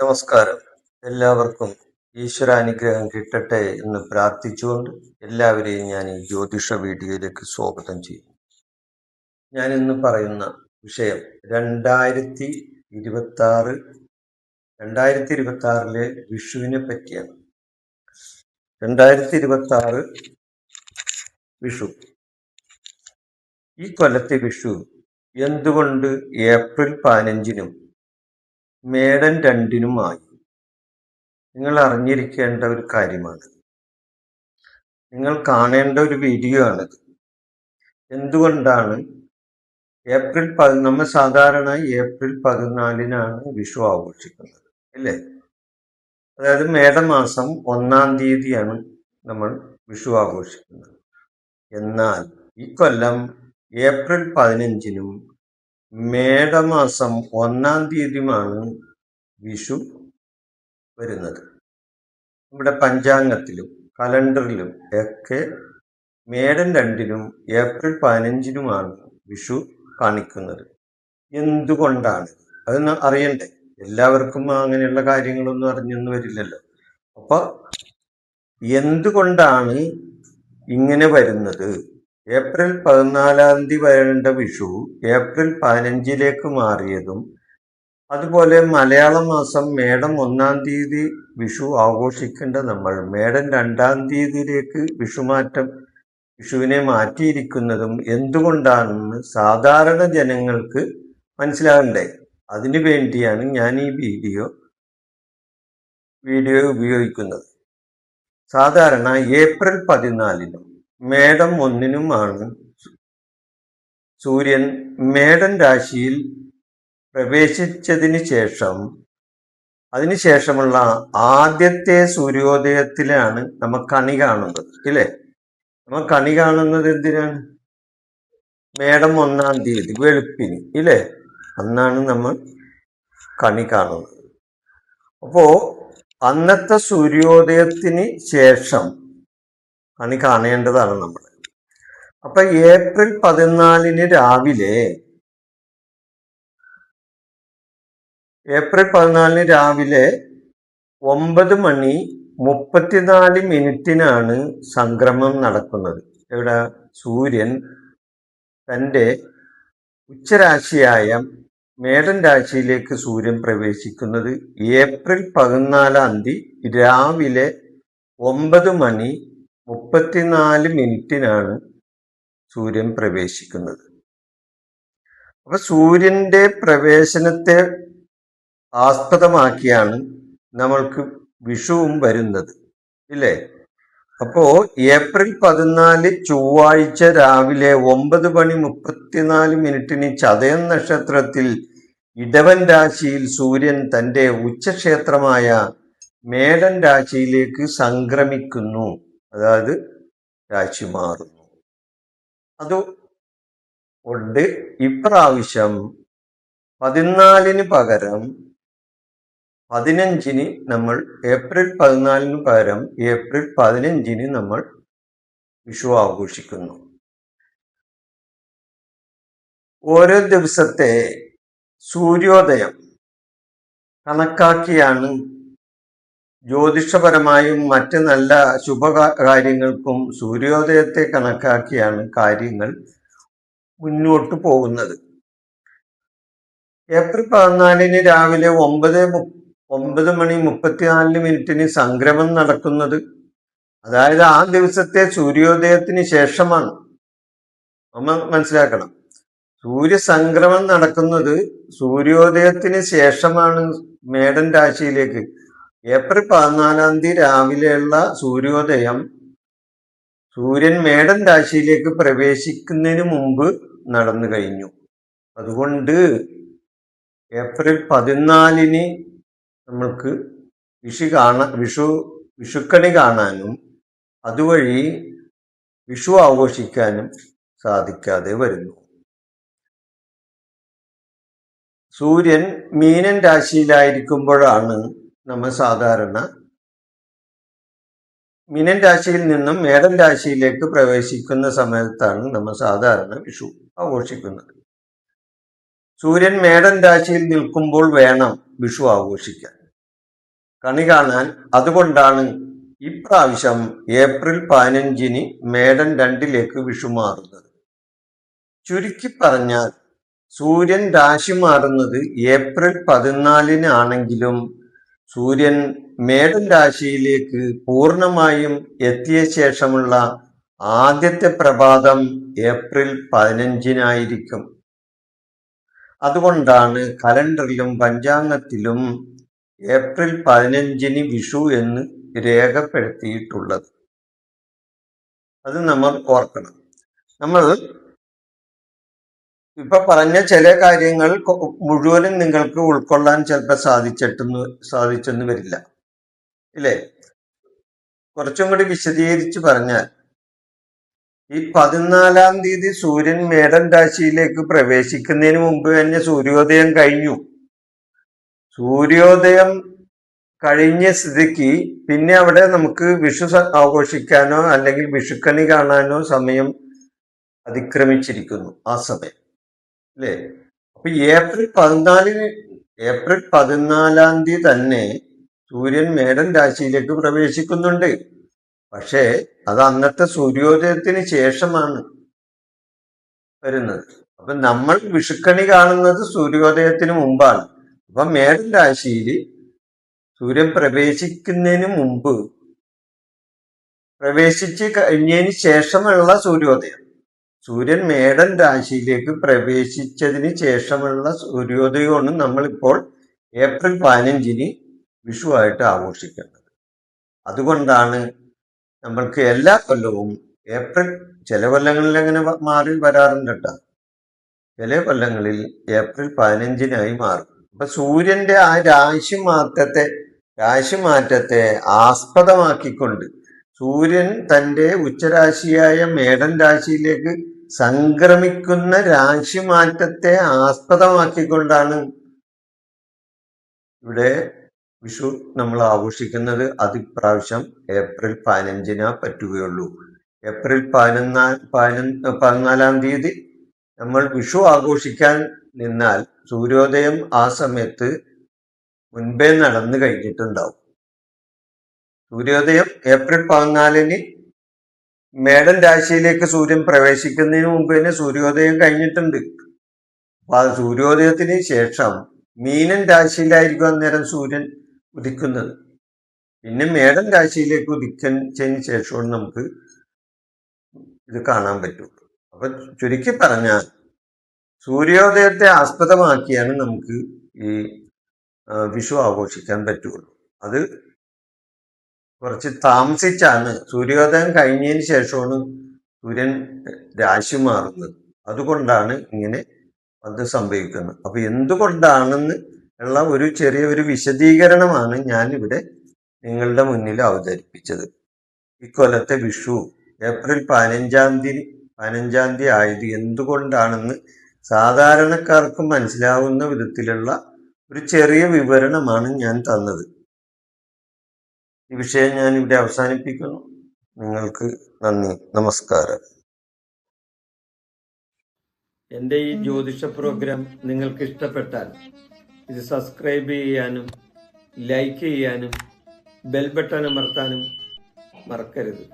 നമസ്കാരം. എല്ലാവർക്കും ഈശ്വരാനുഗ്രഹം കിട്ടട്ടെ എന്ന് പ്രാർത്ഥിച്ചുകൊണ്ട് എല്ലാവരെയും ഞാൻ ഈ ജ്യോതിഷ വീഡിയോയിലേക്ക് സ്വാഗതം ചെയ്യുന്നു. ഞാൻ ഇന്ന് പറയുന്ന വിഷയം 2026 വിഷുവിനെ പറ്റിയാണ്. 2026 വിഷു. ഈ കൊല്ലത്തെ വിഷു എന്തുകൊണ്ട് ഏപ്രിൽ 15-നും മേടൻ 2-നുമായി? നിങ്ങൾ അറിഞ്ഞിരിക്കേണ്ട ഒരു കാര്യമാണ്. നിങ്ങൾ കാണേണ്ട ഒരു വീഡിയോ ആണിത്. എന്തുകൊണ്ടാണ് നമ്മൾ സാധാരണ ഏപ്രിൽ 14-നാണ് വിഷു ആഘോഷിക്കുന്നത്, അല്ലേ? അതായത് മേടമാസം 1-ാം തീയതിയാണ് നമ്മൾ വിഷു ആഘോഷിക്കുന്നത്. എന്നാൽ ഈ കൊല്ലം ഏപ്രിൽ 15-നും മേടമാസം 1-ാം തീയതിയുമാണ് വിഷു വരുന്നത്. നമ്മുടെ പഞ്ചാംഗത്തിലും കലണ്ടറിലും ഒക്കെ മേടൻ 2-നും ഏപ്രിൽ 15-നുമാണ് വിഷു കാണിക്കുന്നത്. എന്തുകൊണ്ടാണ് അതൊന്ന് അറിയണ്ടേ? എല്ലാവർക്കും അങ്ങനെയുള്ള കാര്യങ്ങളൊന്നും അറിഞ്ഞൊന്നും വരില്ലല്ലോ. അപ്പൊ എന്തുകൊണ്ടാണ് ഇങ്ങനെ വരുന്നത്? ഏപ്രിൽ 14-ാം തീയതി വരേണ്ട വിഷു ഏപ്രിൽ 15-ലേക്ക് മാറിയതും, അതുപോലെ മലയാള മാസം മേടം 1-ാം തീയതി വിഷു ആഘോഷിക്കേണ്ട നമ്മൾ മേടം 2-ാം തീയതിയിലേക്ക് വിഷുവിനെ മാറ്റിയിരിക്കുന്നതും എന്തുകൊണ്ടാണെന്ന് സാധാരണ ജനങ്ങൾക്ക് മനസ്സിലാകണ്ടേ? അതിനു വേണ്ടിയാണ് ഞാൻ ഈ വീഡിയോ ഉപയോഗിക്കുന്നത്. സാധാരണ ഏപ്രിൽ 14-നും മേടം 1-നുമാണ് സൂര്യൻ മേടൻ രാശിയിൽ പ്രവേശിച്ചതിന് അതിനുശേഷമുള്ള ആദ്യത്തെ സൂര്യോദയത്തിലാണ് നമ്മൾ കണി കാണുന്നത്, ഇല്ലേ? നമ്മൾ കണി കാണുന്നത് എന്തിനാണ്? മേടം 1-ാം തീയതി വെളുപ്പിന്, ഇല്ലേ? അന്നാണ് നമ്മൾ കണി കാണുന്നത്. അപ്പോ അന്നത്തെ സൂര്യോദയത്തിന് ശേഷം കണി കാണേണ്ടതാണ് നമ്മൾ. അപ്പൊ ഏപ്രിൽ 14-ന് രാവിലെ 9:34 സംക്രമം നടക്കുന്നത്. ഇവിടെ സൂര്യൻ തൻ്റെ ഉച്ചരാശിയായ മേടൻ രാശിയിലേക്ക് സൂര്യൻ പ്രവേശിക്കുന്നത് ഏപ്രിൽ 14-ാം തീയതി രാവിലെ 9:34 സൂര്യൻ പ്രവേശിക്കുന്നത്. അപ്പൊ സൂര്യന്റെ പ്രവേശനത്തെ ആസ്പദമാക്കിയാണ് നമ്മൾക്ക് വിഷുവും വരുന്നത്, ഇല്ലേ? അപ്പോ ഏപ്രിൽ 14 ചൊവ്വാഴ്ച രാവിലെ 9:34 ചതയം നക്ഷത്രത്തിൽ ഇടവൻ രാശിയിൽ സൂര്യൻ തന്റെ ഉച്ചക്ഷേത്രമായ മേടൻ രാശിയിലേക്ക് സംക്രമിക്കുന്നു, അതായത് രാശി മാറുന്നു. അതുകൊണ്ട് ഇപ്രാവശ്യം 14-ന് പകരം 15-ന് നമ്മൾ ഏപ്രിൽ 14-ന് പകരം ഏപ്രിൽ 15-ന് നമ്മൾ വിഷു ആഘോഷിക്കുന്നു. ഓരോ ദിവസത്തെ സൂര്യോദയം കണക്കാക്കിയാണ് ജ്യോതിഷപരമായും മറ്റ് നല്ല ശുഭകാര്യങ്ങൾക്കും സൂര്യോദയത്തെ കണക്കാക്കിയാണ് കാര്യങ്ങൾ മുന്നോട്ട് പോകുന്നത്. ഏപ്രിൽ 14-ന് രാവിലെ 9:34 സംക്രമം നടക്കുന്നത്, അതായത് ആ ദിവസത്തെ സൂര്യോദയത്തിന് ശേഷമാണ്. നമ്മൾ മനസ്സിലാക്കണം, സൂര്യസംക്രമം നടക്കുന്നത് സൂര്യോദയത്തിന് ശേഷമാണ് മേടൻ രാശിയിലേക്ക്. ഏപ്രിൽ 14-ാം തീയതി രാവിലെയുള്ള സൂര്യോദയം സൂര്യൻ മേടൻ രാശിയിലേക്ക് പ്രവേശിക്കുന്നതിന് മുമ്പ് നടന്നു കഴിഞ്ഞു. അതുകൊണ്ട് ഏപ്രിൽ 14-ന് നമ്മൾക്ക് വിഷുക്കണി കാണാനും അതുവഴി വിഷു ആഘോഷിക്കാനും സാധിക്കാതെ വരുന്നു. സൂര്യൻ മീനൻ രാശിയിലായിരിക്കുമ്പോഴാണ് നമ്മൾ സാധാരണ മീനൻ രാശിയിൽ നിന്നും മേടൻ രാശിയിലേക്ക് പ്രവേശിക്കുന്ന സമയത്താണ് നമ്മൾ സാധാരണ വിഷു ആഘോഷിക്കുന്നത്. സൂര്യൻ മേടൻ രാശിയിൽ നിൽക്കുമ്പോൾ വേണം വിഷു ആഘോഷിക്കാൻ, കണി കാണാൻ. അതുകൊണ്ടാണ് ഇപ്രാവശ്യം ഏപ്രിൽ 15 മേടൻ 2 വിഷു മാറുന്നത്. ചുരുക്കി പറഞ്ഞാൽ സൂര്യൻ രാശി മാറുന്നത് ഏപ്രിൽ 14 ആണെങ്കിലും സൂര്യൻ മേടൻ രാശിയിലേക്ക് പൂർണ്ണമായും എത്തിയ ശേഷമുള്ള ആദ്യത്തെ പ്രഭാതം ഏപ്രിൽ 15 അതുകൊണ്ടാണ് കലണ്ടറിലും പഞ്ചാംഗത്തിലും ഏപ്രിൽ 15 വിഷു എന്ന് രേഖപ്പെടുത്തിയിട്ടുള്ളത്. അത് നമ്മൾ ഓർക്കണം. നമ്മൾ ഇപ്പൊ പറഞ്ഞ ചില കാര്യങ്ങൾ മുഴുവനും നിങ്ങൾക്ക് ഉൾക്കൊള്ളാൻ ചിലപ്പോൾ സാധിച്ചെന്ന് വരില്ല, ഇല്ലേ? കുറച്ചും കൂടി വിശദീകരിച്ച് പറഞ്ഞാൽ, ഈ 14-ാം തീയതി സൂര്യൻ മേടൻ രാശിയിലേക്ക് പ്രവേശിക്കുന്നതിന് മുമ്പ് തന്നെ സൂര്യോദയം കഴിഞ്ഞു. സൂര്യോദയം കഴിഞ്ഞ സ്ഥിതിക്ക് പിന്നെ അവിടെ നമുക്ക് വിഷു ആഘോഷിക്കാനോ അല്ലെങ്കിൽ വിഷുക്കണി കാണാനോ സമയം അതിക്രമിച്ചിരിക്കുന്നു ആ സമയം, അല്ലേ? അപ്പൊ ഏപ്രിൽ 14-ാം തീയതി തന്നെ സൂര്യൻ മേടൻ രാശിയിലേക്ക് പ്രവേശിക്കുന്നുണ്ട്. പക്ഷേ അത് അന്നത്തെ സൂര്യോദയത്തിന് ശേഷമാണ് വരുന്നത്. അപ്പൊ നമ്മൾ വിഷുക്കണി കാണുന്നത് സൂര്യോദയത്തിന് മുമ്പാണ്. അപ്പൊ മേടൻ രാശിയിൽ സൂര്യൻ പ്രവേശിക്കുന്നതിന് മുമ്പ്, പ്രവേശിച്ച് കഴിഞ്ഞതിന് ശേഷമുള്ള സൂര്യോദയം, സൂര്യൻ മേടൻ രാശിയിലേക്ക് പ്രവേശിച്ചതിന് ശേഷമുള്ള സൂര്യോദയമാണ് നമ്മളിപ്പോൾ ഏപ്രിൽ 15 വിഷുവായിട്ട് ആഘോഷിക്കുന്നത്. അതുകൊണ്ടാണ് നമ്മൾക്ക് എല്ലാ കൊല്ലവും ചില കൊല്ലങ്ങളിൽ അങ്ങനെ മാറി വരാറുണ്ട് കേട്ടോ. ചില കൊല്ലങ്ങളിൽ ഏപ്രിൽ 15 മാറും. അപ്പൊ സൂര്യന്റെ ആ രാശിമാറ്റത്തെ ആസ്പദമാക്കിക്കൊണ്ട് സൂര്യൻ തന്റെ ഉച്ചരാശിയായ മേടൻ രാശിയിലേക്ക് സംക്രമിക്കുന്ന രാശിമാറ്റത്തെ ആസ്പദമാക്കിക്കൊണ്ടാണ് ഇവിടെ വിഷു നമ്മൾ ആഘോഷിക്കുന്നത്. അത് ഇപ്രാവശ്യം ഏപ്രിൽ 15 പറ്റുകയുള്ളൂ. ഏപ്രിൽ 14-ാം തീയതി നമ്മൾ വിഷു ആഘോഷിക്കാൻ നിന്നാൽ സൂര്യോദയം ആ സമയത്ത് മുൻപേ നടന്നു കഴിഞ്ഞിട്ടുണ്ടാവും. സൂര്യോദയം ഏപ്രിൽ 14 മേടൻ രാശിയിലേക്ക് സൂര്യൻ പ്രവേശിക്കുന്നതിന് മുമ്പ് തന്നെ സൂര്യോദയം കഴിഞ്ഞിട്ടുണ്ട്. അപ്പൊ ആ സൂര്യോദയത്തിന് ശേഷം മീനൻ രാശിയിലായിരിക്കും അന്നേരം സൂര്യൻ ഉദിക്കുന്നത്. പിന്നെ മേടൻ രാശിയിലേക്ക് ഉദിച്ചതിന് ശേഷമാണ് നമുക്ക് ഇത് കാണാൻ പറ്റുള്ളൂ. അപ്പൊ ചുരുക്കി പറഞ്ഞാൽ സൂര്യോദയത്തെ ആസ്പദമാക്കിയാണ് നമുക്ക് ഈ വിഷു ആഘോഷിക്കാൻ പറ്റുള്ളൂ. അത് കുറച്ച് താമസിച്ചാണ്, സൂര്യോദയം കഴിഞ്ഞതിന് ശേഷമാണ് സൂര്യൻ രാശി മാറുന്നത്. അതുകൊണ്ടാണ് ഇങ്ങനെ അത് സംഭവിക്കുന്നത്. അപ്പൊ എന്തുകൊണ്ടാണെന്ന് ഉള്ള ഒരു ചെറിയൊരു വിശദീകരണമാണ് ഞാൻ ഇവിടെ നിങ്ങളുടെ മുന്നിൽ അവതരിപ്പിച്ചത്. ഇക്കൊല്ലത്തെ വിഷു ഏപ്രിൽ 15-ാം തീയതി ആയത് എന്തുകൊണ്ടാണെന്ന് സാധാരണക്കാർക്ക് മനസ്സിലാവുന്ന വിധത്തിലുള്ള ഒരു ചെറിയ വിവരണമാണ് ഞാൻ തന്നത്. ഈ വിഷയം ഞാൻ ഇവിടെ അവസാനിപ്പിക്കുന്നു. നിങ്ങൾക്ക് നന്ദി, നമസ്കാരം. എൻ്റെ ഈ ജ്യോതിഷ പ്രോഗ്രാം നിങ്ങൾക്ക് ഇഷ്ടപ്പെട്ടാൽ ഇത് സബ്സ്ക്രൈബ് ചെയ്യാനും ലൈക്ക് ചെയ്യാനും ബെൽ ബട്ടൺ അമർത്താനും മറക്കരുത്.